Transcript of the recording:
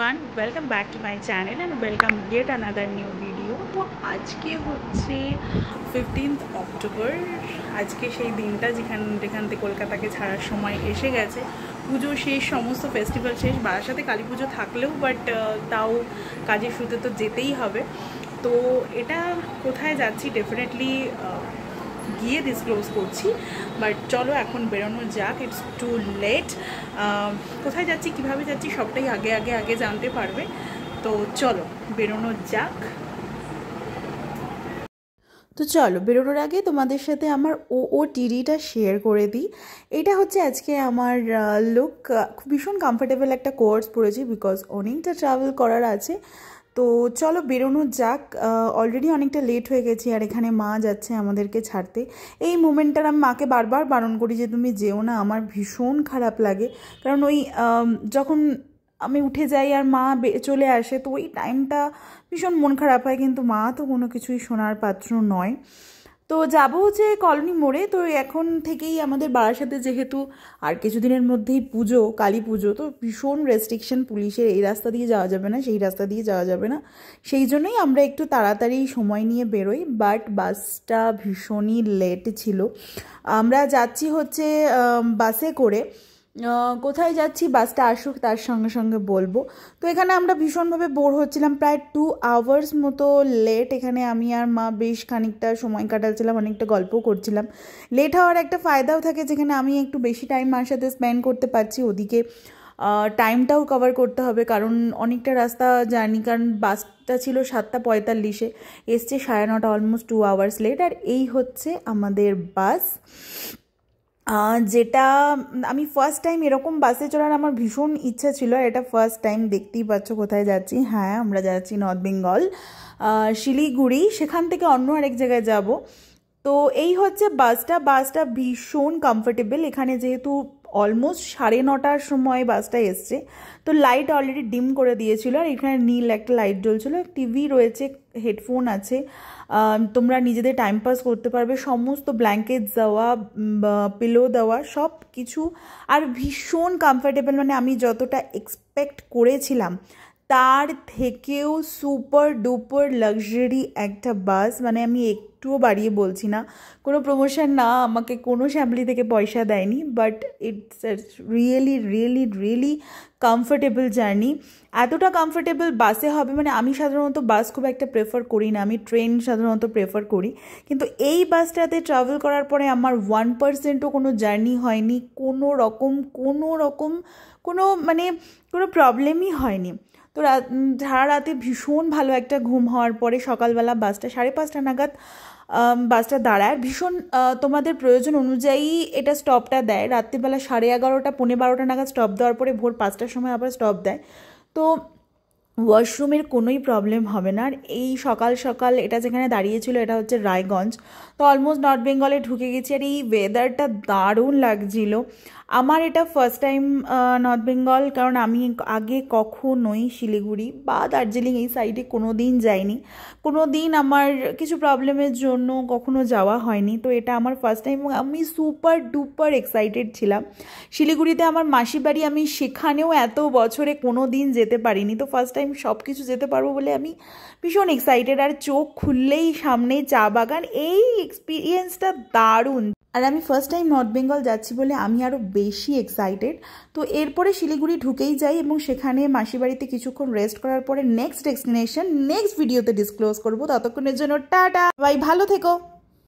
everyone, welcome back to my channel and welcome yet another new video। তো আজকে হচ্ছে 15th October. আজকে সেই দিনটা যেখান থেকে কলকাতাকে ছাড়ার সময় এসে গেছে। পুজো শেষ, সমস্ত ফেস্টিভ্যাল শেষ, বারাসাতে কালী পুজো থাকলেও বাট তাও কাজের শুরুতে তো যেতেই হবে। তো এটা কোথায় যাচ্ছি ডেফিনেটলি গিয়ে ডিসক্লোজ করছি, বাট চলো এখন বেরোনো যাক, ইটস টু লেট। কোথায় যাচ্ছি, কিভাবে যাচ্ছি সবটাই আগে জানতে পারবে। তো চলো বেরোনো যাক। তো চলো বেরোনোর আগে তোমাদের সাথে আমার OOTDটা শেয়ার করে দিই। এটা হচ্ছে আজকে আমার লুক। ভীষণ কমফোর্টেবল একটা কোর্স পরেছি বিকজ অনেকটা ট্রাভেল করার আছে। তো চলো বেরোনো যাক। অলরেডি অনেকটা লেট হয়ে গেছি আর এখানে মা যাচ্ছে আমাদেরকে ছাড়তে। এই মোমেন্টটার আমি মাকে বারবার বারণ করি যে তুমি যেও না, আমার ভীষণ খারাপ লাগে। কারণ ওই যখন আমি উঠে যাই আর মা চলে আসে তো ওই টাইমটা ভীষণ মন খারাপ হয়, কিন্তু মা তো কোনো কিছুই শোনার পাত্র নয়। তো যাবো হচ্ছে কলোনি মোড়ে। তো এখন থেকেই আমাদের বারাসাতে যেহেতু আর কিছুদিনের মধ্যেই পুজো, কালী পুজো, তো ভীষণ রেস্ট্রিকশন পুলিশের, এই রাস্তা দিয়ে যাওয়া যাবে না, সেই রাস্তা দিয়ে যাওয়া যাবে না। সেই জন্যই আমরা একটু তাড়াতাড়ি সময় নিয়ে বেরোই, বাট বাসটা ভীষণই লেট ছিল। আমরা যাচ্ছি হচ্ছে বাসে করে। কোথায় যাচ্ছি বাসটা আসুক তার সঙ্গে সঙ্গে বলবো। তো এখানে আমরা ভীষণভাবে বোর হচ্ছিলাম, প্রায় 2 আওয়ার্স মতো লেট। এখানে আমি আর মা বেশ খানিকটা সময় কাটাচ্ছিলাম, অনেকটা গল্প করছিলাম। লেট হওয়ার একটা ফায়দাও থাকে, যেখানে আমি একটু বেশি টাইম মার সাথে স্পেন্ড করতে পারছি, ওদিকে টাইমটাও কভার করতে হবে কারণ অনেকটা রাস্তা জার্নি। কারণ বাসটা ছিল 7:45, এসছে 9:30, অলমোস্ট 2 আওয়ার্স লেট। আর এই হচ্ছে আমাদের বাস, যেটা আমি ফার্স্ট টাইম এরকম বাসে চড়ার আমার ভীষণ ইচ্ছা ছিল। আর এটা ফার্স্ট টাইম, দেখতেই পাচ্ছ কোথায় যাচ্ছি। হ্যাঁ, আমরা যাচ্ছি নর্থ বেঙ্গল, শিলিগুড়ি, সেখান থেকে অন্য আরেক জায়গায় যাব। তো এই হচ্ছে বাসটা ভীষণ কমফোর্টেবল। এখানে যেহেতু অলমোস্ট 9:30 সময় বাসটা এসছে, তো লাইট অলরেডি ডিম করে দিয়েছিল। আর এখানে নীল একটা লাইট জ্বলছিল, টিভি রয়েছে, হেডফোন আছে, তোমরা নিজেদের টাইম পাস করতে পারবে। সমস্ত ব্ল্যাঙ্কেট দেওয়া, পিলো দেওয়া, সব কিছু। আর ভীষণ কমফোর্টেবল, মানে আমি যতটা এক্সপেক্ট করেছিলাম তার থেকেও সুপার ডুপার লাক্সারি একটা বাস। মানে আমি একটুও বাড়িয়ে বলছি না, কোনো প্রমোশন না, আমাকে কোনো শ্যামলি থেকে পয়সা দেয়নি, but it's really really really comfortable journey. এতটা কমফোর্টেবল বাসে হবে, মানে আমি সাধারণত বাস খুব একটা প্রেফার করি না, আমি ট্রেন সাধারণত প্রেফার করি, কিন্তু এই বাসটাতে ট্রাভেল করার পরে আমার 1%ও কোনো জার্নি হয়নি, কোনো কোনো প্রবলেমই হয়নি। তো সারা রাতে ভীষণ ভালো একটা ঘুম হওয়ার পরে সকালবেলা বাসটা 5:30 নাগাদ বাসটা দাঁড়ায়। ভীষণ তোমাদের প্রয়োজন অনুযায়ী এটা স্টপটা দেয়। রাত্রিবেলা 11:30, 12:15 নাগাদ স্টপ দেওয়ার পরে ভোর 5টার সময় আবার স্টপ দেয়। তো ওয়াশরুমের কোনোই প্রবলেম হবে না। আর এই সকাল সকাল এটা যেখানে দাঁড়িয়েছিল এটা হচ্ছে রায়গঞ্জ। তো অলমোস্ট নর্থ বেঙ্গলে ঢুকে গেছি। আর এই ওয়েদারটা দারুণ লাগছিল। আমার এটা ফার্স্ট টাইম নর্থ বেঙ্গল, কারণ আমি আগে কখনোই শিলিগুড়ি বা দার্জিলিং এই সাইডে কোনো দিন যাইনি, কোনো দিন আমার কিছু প্রবলেমের জন্য কখনো যাওয়া হয়নি। তো এটা আমার ফার্স্ট টাইম, আমি সুপার ডুপার এক্সাইটেড ছিলাম। শিলিগুড়িতে আমার মাসির বাড়ি, আমি সেখানেও এত বছরে কোনো দিন যেতে পারিনি, তো ফার্স্ট টাইম সব কিছু যেতে পারবো বলে আমি ভীষণ এক্সাইটেড। আর চোখ খুললেই সামনে চা বাগান, এই এক্সপিরিয়েন্সটা দারুণ। আর আমি ফার্স্ট টাইম নর্থ বেঙ্গল যাচ্ছি বলে আমি আরও বেশি এক্সাইটেড। তো এরপরে শিলিগুড়ি ঢুকেই যাই এবং সেখানে মাসির বাড়িতে কিছুক্ষণ রেস্ট করার পরে নেক্সট ডেস্টিনেশন নেক্সট ভিডিওতে ডিসক্লোজ করবো। ততক্ষণের জন্য টাটা, ভাই, ভালো থেকো।